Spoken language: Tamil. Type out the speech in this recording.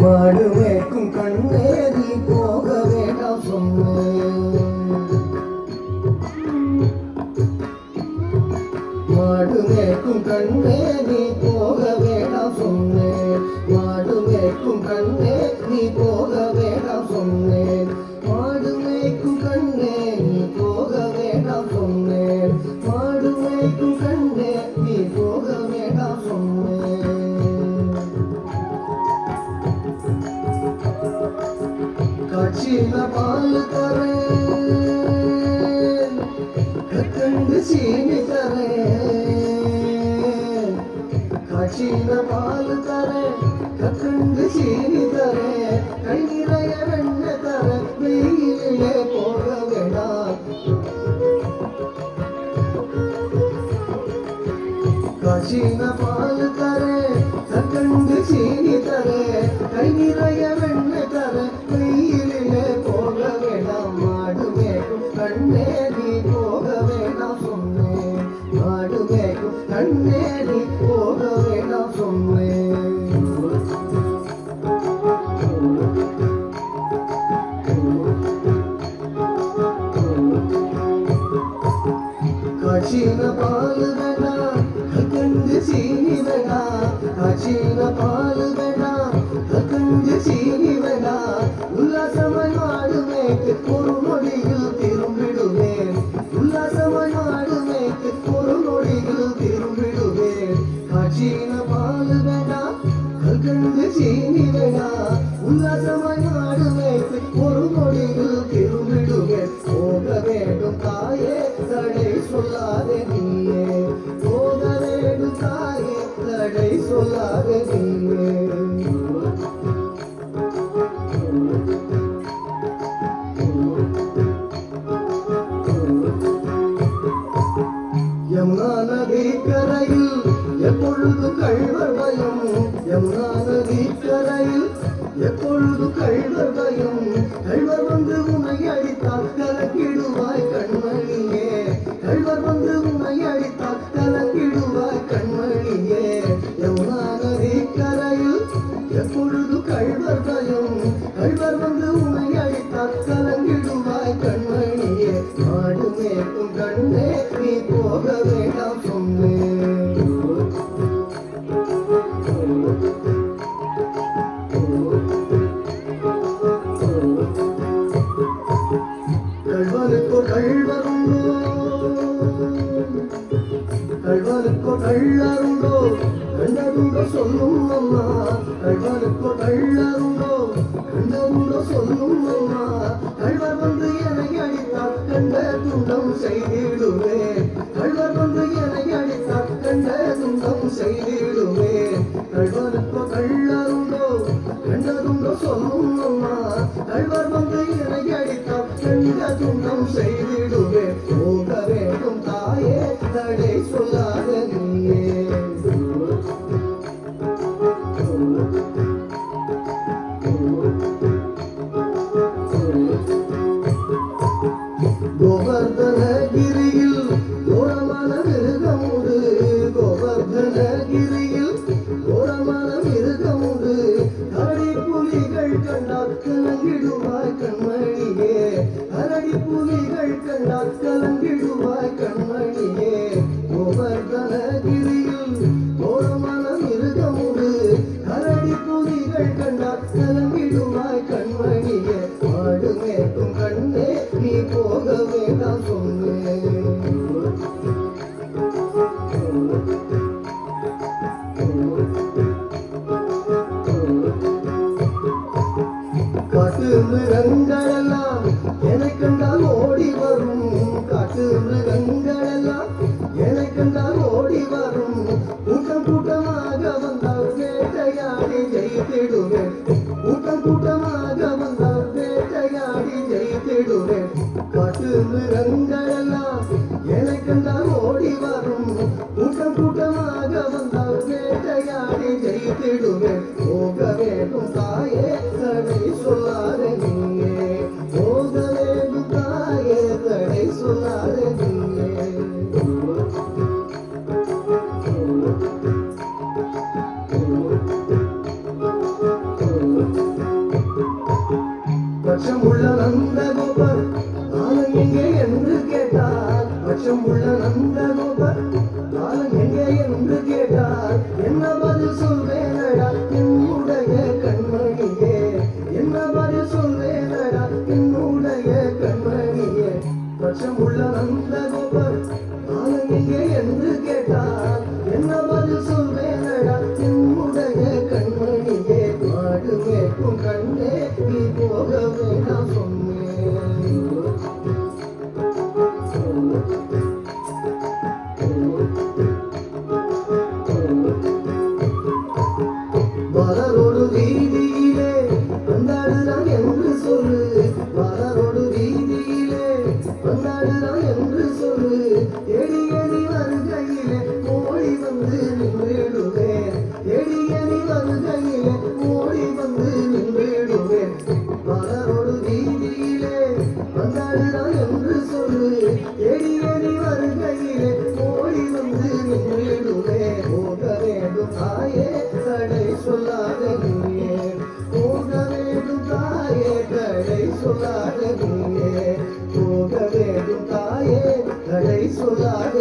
மாடு மேய்க்கும் கண்ணேறி போக வேண்டாம் சொன்னேன். மாடு மேய்க்கும் கண்ணேறி போக வேண்டாம் சொன்னேன். மாடு மேய்க்கும் கண்ணே நீ போக வேண்டாம் சொன்னேன். மாடு மேய்க்கும் கண்ணே நீ போக வேண்டாம் சொன்னேன். மாடு மேய்க்கும் கண்ணே நீ போக வேண்டாம் சொன்னேன். காட்சியில பால் தரேன், கண்டு சீனி தரேன். காட்சியில பால் தரேன், கண்டு சீனி தரேன். கை நிறைய வெண்ணெய் தரேன், வெயிலே போக வேண்டாம். காட்சியில பால் தரேன், கண்டு சீனி தரேன். கை நிறைய வெண்ணெய் தரேன், வெயிலே போக வேண்டாம். மாடு மேய்க்கும் கண்ணே நீ போக வேண்டாம் சொன்னேன். மாடு மேய்க்கும் கண்ணே நீ போக வேண்டாம் சொன்னேன். காட்சியில பால் வேண்டாம், கண்டு சீனி வேண்டாம். காட்சியில பால் வேண்டாம், கண்டு சீனி வேண்டாம். உல்லாசமாய் மாடு மேய்க்கு ஒரு நொடியில் திரும்பிடுவேன். உல்லாசமாய் மாடு மேய்க்கு ஒரு நொடியில் திரும்பிடுவேன். காட்சியில பால் வேண்டாம், கண்டு சீனி வேண்டாம். உல்லாசமாய் மாடு மேய்க்கு ஒரு நொடியில் திரும்பிடுவேன். போக வேண்டும் தாயே, தடை சொல்லாதே நீயே. போக வேண்டும் தாயே, தடை சொல்லாதே நீயே. யமுனா நதி கரையில் எப்பொழுது கள்வர் பயம். யமுனா நதி கரையில் எப்பொழுது கள்வர் பயம். கள்வர் வந்து உன்னை அடித்தால் கலக்கிடுவாய் கண்மணியே. கள்வர் வந்து உன்னை அடித்தால் கலக்கிடுவாய் கண்மணியே. யமுனா நதி கரையில் எப்பொழுது கள்வர் பயம். கள்வர் வந்து உன்னை அடித்தால் கலங்கிடுவாய் கண்மணியே. மாடு மேய்க்கும் கண்ணே நீ போக வேண்டாம் சொன்னேன். கள்வனுக்கோ கள்வருண்டோ, கள்வனுக்கோ கள்ளருண்டோ, கண்டருண்டோ சொல்லும் அம்மா. கள்வனுக்கோ கள்ளருண்டோ, கண்டருண்டோ சொல்லும் அம்மா. கள்வர் வந்து என்னை அடித்தால் கண்ட துண்டம் செய்திடுவேன். கள்வர் வந்து என்னை அடித்தால் கண்ட துண்டம் செய்திடுவேன். கள்வனுக்கோ கள்ளருண்டோ, கண்டருண்டோ சொல்லும் அம்மா. கள்வர் வந்து என்னை அடித்தால் கண்ட துண்டம் செய்திடுவேன். போக வேண்டும் தாயே, தடை சொல்லாத நீயே. கோவர்தனகிரியில் கோரமான மிருகமுண்டு. கோவர்தனகிரியில் கோரமான மிருகமுண்டு. கரடி புலிகள் கண்டால் கலங்கிடுவாய் கண்மணியே. கரடி புலிகள் கண்டால் கலங்கிடுவாய் கண்மணியே. கோவர்தனகிரியில் கோரமான மிருகமுண்டு. கரடி புலிகள் கண்டால் கலங்கிடுவாய் கண்மணியே. மாடு மேய்க்கும் கண்ணே நீ போக வேண்டாம் சொன்னேன். காட்டு மிருகங்களெல்லாம் என்னை கண்டால் ஓடி வரும். காட்டு மிருகங்களெல்லாம் என்னை கண்டால் ஓடி வரும். கூட்டம் கூட்டமாக வந்தால் வேட்டையாடி ஜெயித்திடுவேன். கூட்டம் கூட்டமாக வந்தால் வேட்டையாடி ஜெயித்திடுவேன். காட்டு மிருகங்களெல்லாம் பட்சம் உள்ள நந்தகோபர் காலம் எங்கே என்று கேட்டார் என்ன பதில் சொல்வேனடா என்னுடைய கண்மணியே என்ன பதில் சொல்வேனடா என்னுடைய கண்மணியே பட்சம் உள்ள நந்தகோபர் காலம் எங்கே என்று கேட்டார் என்ன பதில் சொல்வேனடா என்னுடைய கண்மணியே மாடு மேற்கும் கண்ணே நீ போகவே நான் சொன்னேன் மலரோடு வீதியிலே வந்தாடுதான் என்று சொல்லு மலரோடு வீதியிலே வந்தாடுதான் என்று சொல்லு எடியடி வருகையிலே ஓடி வந்து நின்றிடுவேன் எடியடி வருகையிலே ஓடி வந்து நின்றிடுவேன் மலரோடு வீதியிலே வந்தாடுதான் என்று சொல்லு எடியடி வருகையிலே ஓடி வந்து நின்றிடுவேன் போக வேண்டும் தாயே தடை சொல்லாத நீயே போக வேண்டும் தாயே தடை சொல்லாத நீயே போக வேண்டும் தாயே தடை சொல்லாத